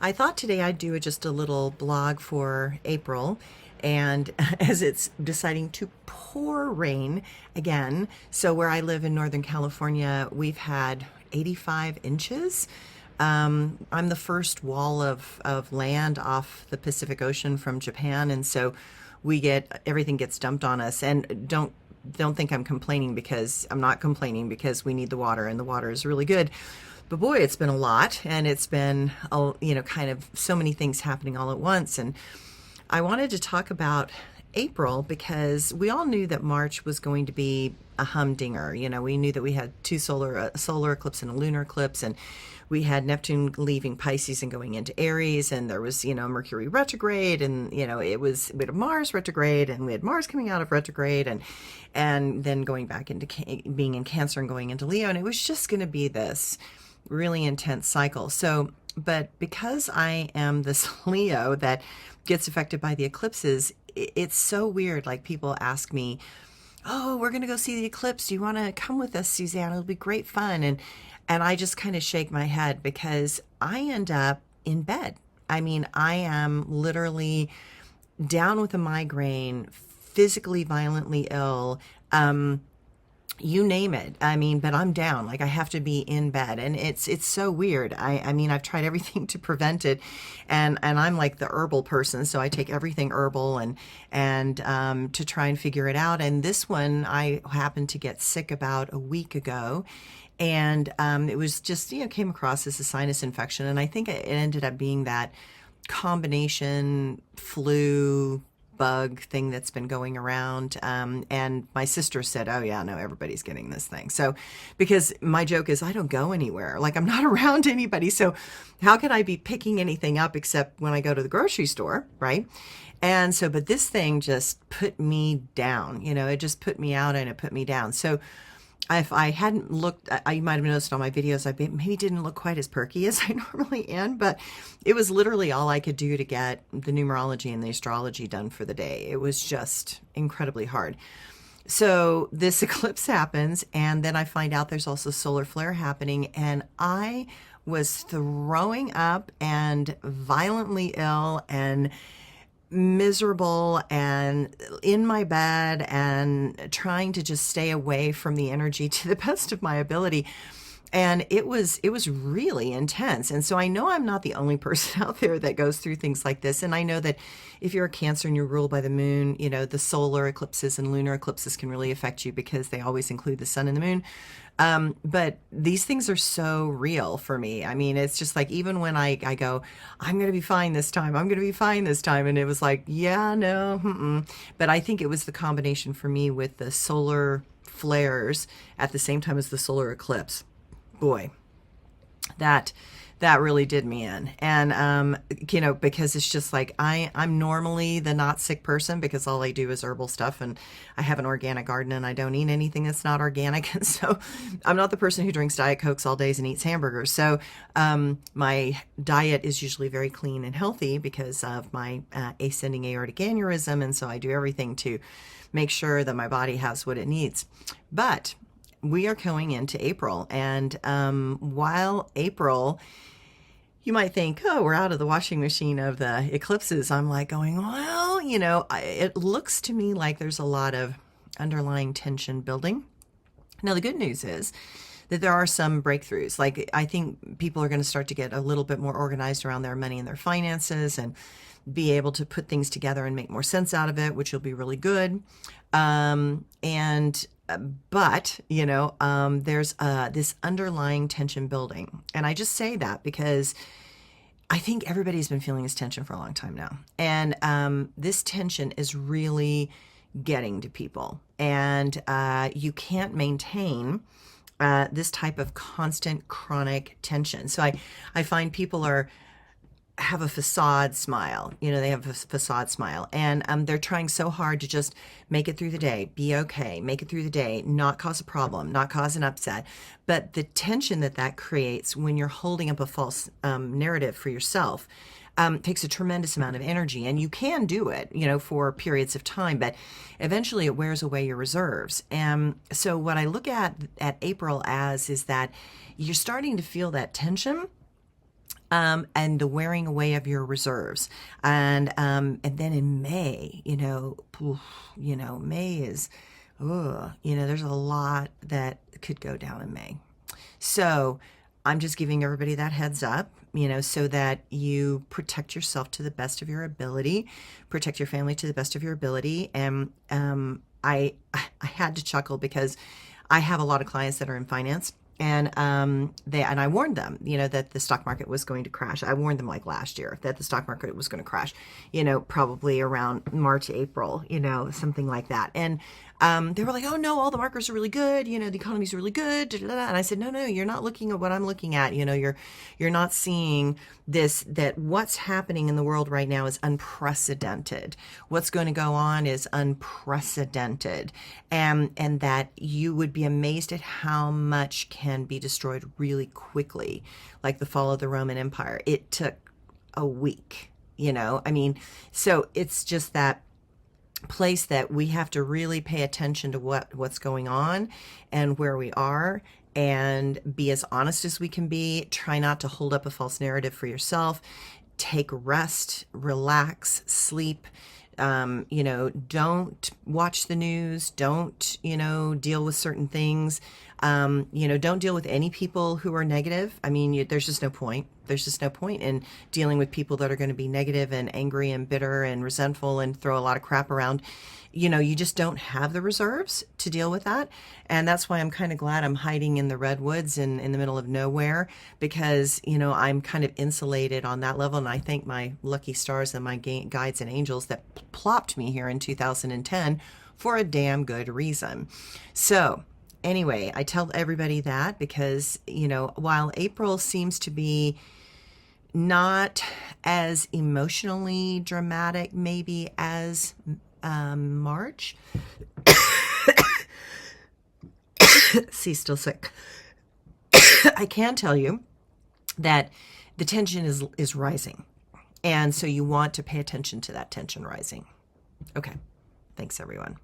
I thought today I'd do just a little blog for April, and as it's deciding to pour rain again. So, where I live in Northern California, we've had 85 inches. I'm the first wall of land off the Pacific Ocean from Japan, and so we get everything gets dumped on us. And don't think I'm complaining, because I'm not complaining, because we need the water and the water is really good. But boy, it's been a lot, and it's been kind of so many things happening all at once. And I wanted to talk about April because we all knew that March was going to be a humdinger. We knew that we had two solar eclipse and a lunar eclipse, and we had Neptune leaving Pisces and going into Aries, and there was Mercury retrograde, and we had Mars retrograde, and we had Mars coming out of retrograde, and then going back into being in Cancer and going into Leo, and it was just going to be this really intense cycle. So, but because I am this Leo that gets affected by the eclipses, it's so weird. Like, people ask me, "Oh, we're going to go see the eclipse. Do you want to come with us, Suzanne? It'll be great fun." And I just kind of shake my head, because I end up in bed. I mean, I am literally down with a migraine, physically violently ill. You name it. I mean, but I'm down. Like, I have to be in bed, and it's so weird. I mean, I've tried everything to prevent it, and I'm like the herbal person, so I take everything herbal and to try and figure it out. And this one, I happened to get sick about a week ago, and it was just came across as a sinus infection, and I think it ended up being that combination flu bug thing that's been going around. And my sister said, "Oh yeah, no, everybody's getting this thing." So, because my joke is I don't go anywhere, like I'm not around anybody. So how could I be picking anything up except when I go to the grocery store, right? And so, but this thing just put me down, it just put me out and it put me down. So if I hadn't looked, you might have noticed on my videos, I maybe didn't look quite as perky as I normally am, but it was literally all I could do to get the numerology and the astrology done for the day. It was just incredibly hard. So this eclipse happens, and then I find out there's also solar flare happening, and I was throwing up and violently ill and miserable and in my bed and trying to just stay away from the energy to the best of my ability. And it was really intense. And so I know I'm not the only person out there that goes through things like this. And I know that if you're a Cancer and you're ruled by the moon, the solar eclipses and lunar eclipses can really affect you, because they always include the sun and the moon. But these things are so real for me. I mean, it's just like, even when I go, "I'm going to be fine this time. I'm going to be fine this time." And it was like, yeah, no. But I think it was the combination for me with the solar flares at the same time as the solar eclipse. Boy, that that really did me in. And because it's just like, I'm normally the not sick person, because all I do is herbal stuff, and I have an organic garden, and I don't eat anything that's not organic. And so I'm not the person who drinks Diet Cokes all days and eats hamburgers. So my diet is usually very clean and healthy because of my ascending aortic aneurysm, and so I do everything to make sure that my body has what it needs. But we are going into April, and while April, you might think, "Oh, we're out of the washing machine of the eclipses," I'm like going, well, it looks to me like there's a lot of underlying tension building. Now, the good news is that there are some breakthroughs. Like, I think people are going to start to get a little bit more organized around their money and their finances, and be able to put things together and make more sense out of it, which will be really good. But there's this underlying tension building. And I just say that because I think everybody's been feeling this tension for a long time now. And this tension is really getting to people. And you can't maintain this type of constant chronic tension. So I find people have a facade smile. They have a facade smile, and they're trying so hard to just make it through the day, be okay, make it through the day, not cause a problem, not cause an upset. But the tension that creates when you're holding up a false narrative for yourself takes a tremendous amount of energy, and you can do it, for periods of time, but eventually it wears away your reserves. And so what I look at April as is that you're starting to feel that tension. and the wearing away of your reserves. And then in May, May is, there's a lot that could go down in May. So I'm just giving everybody that heads up, so that you protect yourself to the best of your ability, protect your family to the best of your ability. And I had to chuckle because I have a lot of clients that are in finance. And I warned them, that the stock market was going to crash. I warned them like last year that the stock market was going to crash, probably around March, April, something like that. And they were like, oh no, all the markers are really good. The economy's really good. Da, da, da. And I said, no, you're not looking at what I'm looking at. You're not seeing that what's happening in the world right now is unprecedented. What's going to go on is unprecedented. And that you would be amazed at how much can be destroyed really quickly, like the fall of the Roman Empire. It took a week, so it's just that place that we have to really pay attention to what's going on and where we are, and be as honest as we can be. Try not to hold up a false narrative for yourself. Take rest, relax, sleep. Don't watch the news. Don't, deal with certain things. Don't deal with any people who are negative. There's just no point. There's just no point in dealing with people that are going to be negative and angry and bitter and resentful and throw a lot of crap around. You just don't have the reserves to deal with that. And that's why I'm kind of glad I'm hiding in the redwoods in the middle of nowhere, because, I'm kind of insulated on that level. And I thank my lucky stars and my guides and angels that plopped me here in 2010 for a damn good reason. So anyway, I tell everybody that because, while April seems to be not as emotionally dramatic maybe as March. See, still sick. I can tell you that the tension is rising. And so you want to pay attention to that tension rising. Okay. Thanks, everyone.